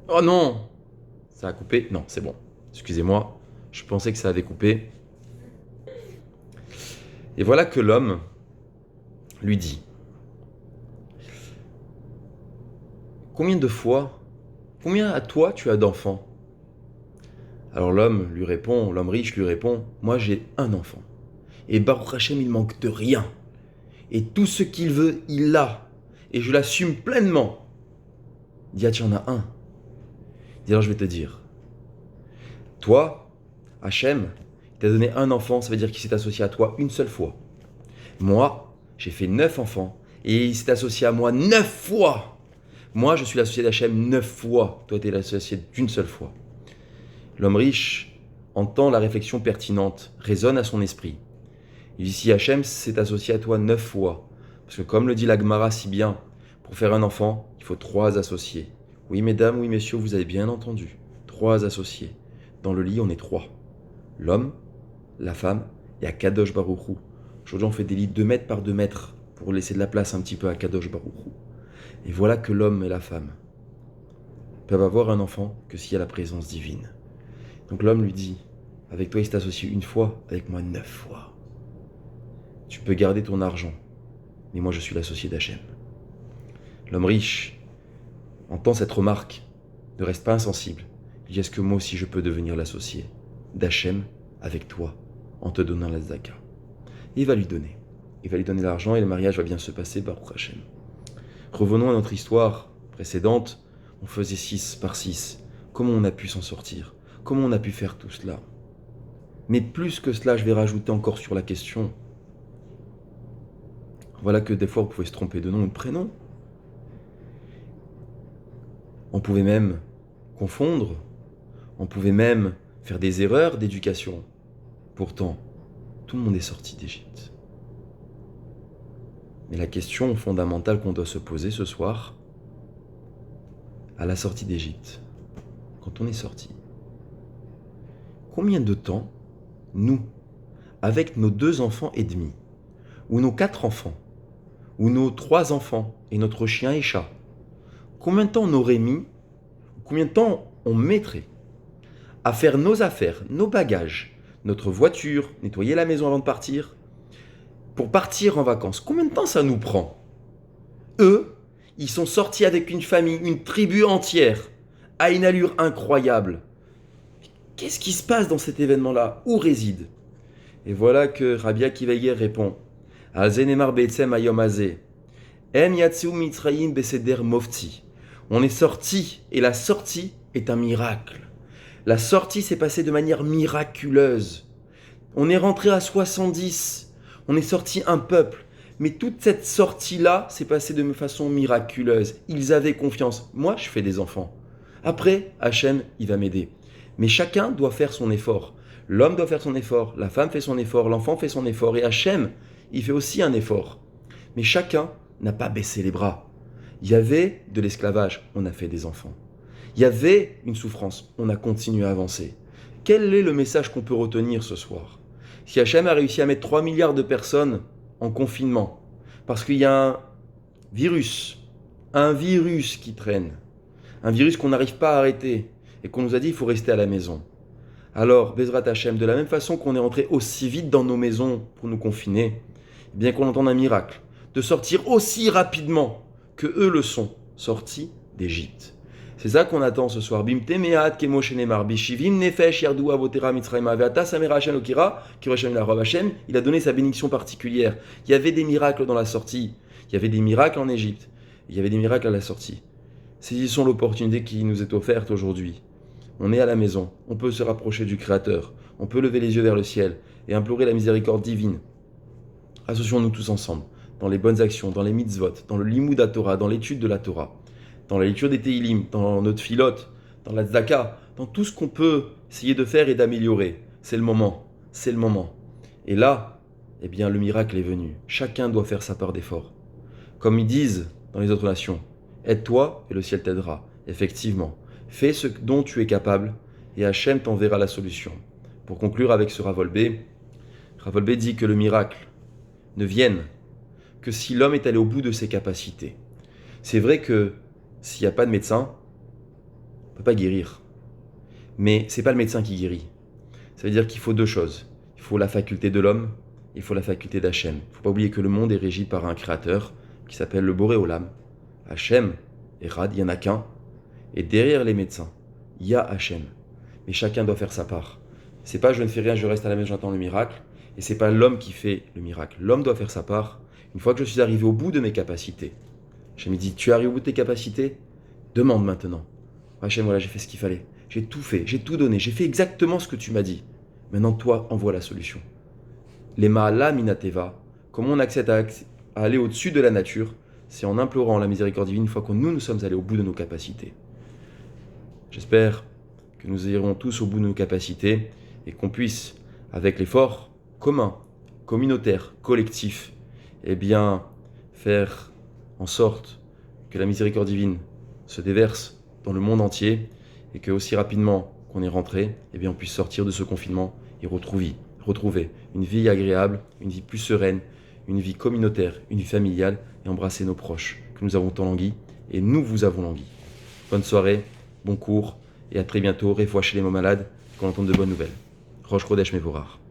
Oh non! Ça a coupé? Non, c'est bon. Excusez-moi, je pensais que ça avait coupé. Et voilà que l'homme lui dit, combien de fois, combien à toi tu as d'enfants? Alors l'homme riche lui répond, moi j'ai un enfant. Et Baruch Hashem, il manque de rien. Et tout ce qu'il veut, il l'a. Et je l'assume pleinement. Il dit, ah, tu en as un. Il dit, alors je vais te dire, toi, Hachem, il t'a donné un enfant, ça veut dire qu'il s'est associé à toi une seule fois. Moi, j'ai fait 9 enfants, et il s'est associé à moi 9 fois. Moi, je suis l'associé d'Hachem 9 fois. Toi, tu es l'associé d'une seule fois. L'homme riche entend la réflexion pertinente, résonne à son esprit. Il dit, si Hachem s'est associé à toi 9 fois, parce que comme le dit la Gemara si bien, pour faire un enfant, il faut 3 associés. Oui, mesdames, oui, messieurs, vous avez bien entendu. 3 associés. Dans le lit, on est 3. L'homme, la femme et Akadosh Baruch Hu. Aujourd'hui, on fait des lits 2 mètres par 2 mètres pour laisser de la place un petit peu à Kadosh Baruch Hu. Et voilà que l'homme et la femme peuvent avoir un enfant que s'il y a la présence divine. Donc l'homme lui dit, avec toi il s'est associé une fois, avec moi 9 fois. Tu peux garder ton argent, mais moi je suis l'associé d'Hachem. L'homme riche entend cette remarque, ne reste pas insensible. Il dit, est-ce que moi aussi je peux devenir l'associé d'Hachem avec toi, en te donnant la zaka? Et il va lui donner. Il va lui donner l'argent et le mariage va bien se passer, Baruch Hashem. Revenons à notre histoire précédente. On faisait 6 par 6. Comment on a pu s'en sortir? Comment on a pu faire tout cela? Mais plus que cela, je vais rajouter encore sur la question. Voilà que des fois, on pouvait se tromper de nom ou de prénom. On pouvait même confondre. On pouvait même faire des erreurs d'éducation. Pourtant, tout le monde est sorti d'Égypte. Mais la question fondamentale qu'on doit se poser ce soir, à la sortie d'Égypte, quand on est sorti, combien de temps, nous, avec nos 2 enfants et demi, ou nos 4 enfants, ou nos 3 enfants et notre chien et chat, combien de temps on aurait mis, combien de temps on mettrait à faire nos affaires, nos bagages, notre voiture, nettoyer la maison avant de partir, pour partir en vacances? Combien de temps ça nous prend? Eux, ils sont sortis avec une famille, une tribu entière, à une allure incroyable. Qu'est-ce qui se passe dans cet événement-là? Où réside? Et voilà que Rabbi Akiva Eiger répond, Al Zenemar Be'etzem Hayom Hazeh, Em Yatsu Mitzrayim Beseder Mofti. On est sorti, et la sortie est un miracle. La sortie s'est passée de manière miraculeuse. On est rentré à 70, on est sorti un peuple. Mais toute cette sortie-là s'est passée de façon miraculeuse. Ils avaient confiance. Moi, je fais des enfants. Après, Hachem, il va m'aider. Mais chacun doit faire son effort. L'homme doit faire son effort, la femme fait son effort, l'enfant fait son effort, et Hachem, il fait aussi un effort. Mais chacun n'a pas baissé les bras. Il y avait de l'esclavage, on a fait des enfants. Il y avait une souffrance, on a continué à avancer. Quel est le message qu'on peut retenir ce soir? Si Hachem a réussi à mettre 3 milliards de personnes en confinement, parce qu'il y a un virus qui traîne, un virus qu'on n'arrive pas à arrêter, et qu'on nous a dit il faut rester à la maison. Alors, Bezrat Hachem, de la même façon qu'on est rentré aussi vite dans nos maisons pour nous confiner, eh bien qu'on entende un miracle, de sortir aussi rapidement que eux le sont, sortis d'Égypte. C'est ça qu'on attend ce soir. Bim temeat kemo shenemar bishivim nefesh yardu avotera mitzrayim ve'ata samera Hashem okira kiroshem la Rav Hashem. Il a donné sa bénédiction particulière. Il y avait des miracles dans la sortie. Il y avait des miracles en Égypte. Il y avait des miracles à la sortie. Saisissons l'opportunité qui nous est offerte aujourd'hui. On est à la maison, on peut se rapprocher du Créateur, on peut lever les yeux vers le ciel et implorer la miséricorde divine. Associons-nous tous ensemble, dans les bonnes actions, dans les mitzvot, dans le limud à Torah, dans l'étude de la Torah, dans la lecture des Teilim, dans notre filote, dans la tzedaka, dans tout ce qu'on peut essayer de faire et d'améliorer. C'est le moment, c'est le moment. Et là, eh bien, le miracle est venu. Chacun doit faire sa part d'effort. Comme ils disent dans les autres nations, aide-toi et le ciel t'aidera. Effectivement, fais ce dont tu es capable et Hachem t'enverra la solution. Pour conclure avec ce Ravolbé dit que le miracle ne vienne que si l'homme est allé au bout de ses capacités. C'est vrai que s'il n'y a pas de médecin, ne peut pas guérir. Mais c'est pas le médecin qui guérit. Ça veut dire qu'il faut deux choses. Il faut la faculté de l'homme, il faut la faculté d'Hachem. Il ne faut pas oublier que le monde est régi par un créateur qui s'appelle le Boré Olam. Hachem, Erad, il n'y en a qu'un. Et derrière les médecins, il y a Hachem. Mais chacun doit faire sa part. C'est pas je ne fais rien, je reste à la maison, j'attends le miracle. Et c'est pas l'homme qui fait le miracle. L'homme doit faire sa part. Une fois que je suis arrivé au bout de mes capacités, Hachem me dit, tu es arrivé au bout de tes capacités? Demande maintenant. Hachem, voilà, j'ai fait ce qu'il fallait. J'ai tout fait, j'ai tout donné, j'ai fait exactement ce que tu m'as dit. Maintenant, toi, envoie la solution. Les Ma'ala Minateva, comment on accède à aller au-dessus de la nature, c'est en implorant la miséricorde divine une fois que nous sommes allés au bout de nos capacités. J'espère que nous irons tous au bout de nos capacités et qu'on puisse, avec l'effort commun, communautaire, collectif, faire en sorte que la miséricorde divine se déverse dans le monde entier et que aussi rapidement qu'on est rentré, on puisse sortir de ce confinement et retrouver une vie agréable, une vie plus sereine, une vie communautaire, une vie familiale et embrasser nos proches que nous avons tant langui et nous vous avons langui. Bonne soirée, bon cours et à très bientôt. Réfoua chez les mots malades, qu'on entende de bonnes nouvelles. Rosh Chodesh Mevorach.